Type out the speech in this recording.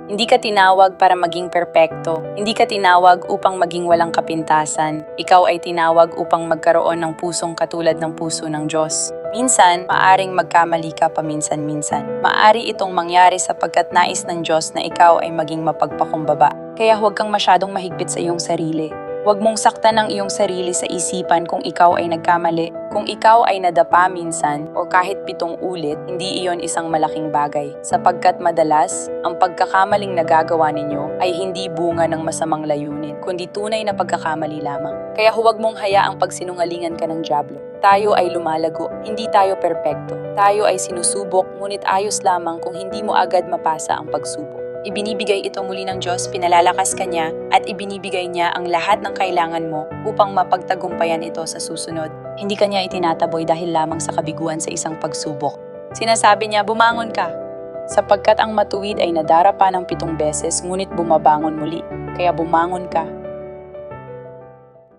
Hindi ka tinawag para maging perpekto. Hindi ka tinawag upang maging walang kapintasan. Ikaw ay tinawag upang magkaroon ng pusong katulad ng puso ng Diyos. Minsan, maaring magkamali ka paminsan-minsan. Maari itong mangyari sapagkat nais ng Diyos na ikaw ay maging mapagpakumbaba. Kaya huwag kang masyadong mahigpit sa iyong sarili. Huwag mong saktan ang iyong sarili sa isipan kung ikaw ay nagkamali. Kung ikaw ay nadapa minsan o kahit 7 ulit, hindi iyon isang malaking bagay. Sapagkat madalas, ang pagkakamaling nagagawa ninyo ay hindi bunga ng masamang layunin, kundi tunay na pagkakamali lamang. Kaya huwag mong hayaang pagsinungalingan ka ng dyablo. Tayo ay lumalago, hindi tayo perpekto. Tayo ay sinusubok, ngunit ayos lamang kung hindi mo agad mapasa ang pagsubok. Ibinibigay ito muli ng Diyos, pinalalakas ka niya, at ibinibigay niya ang lahat ng kailangan mo upang mapagtagumpayan ito sa susunod. Hindi ka niya itinataboy dahil lamang sa kabiguan sa isang pagsubok. Sinasabi niya, bumangon ka. Sapagkat ang matuwid ay nadarapa ng 7 beses, ngunit bumabangon muli. Kaya bumangon ka.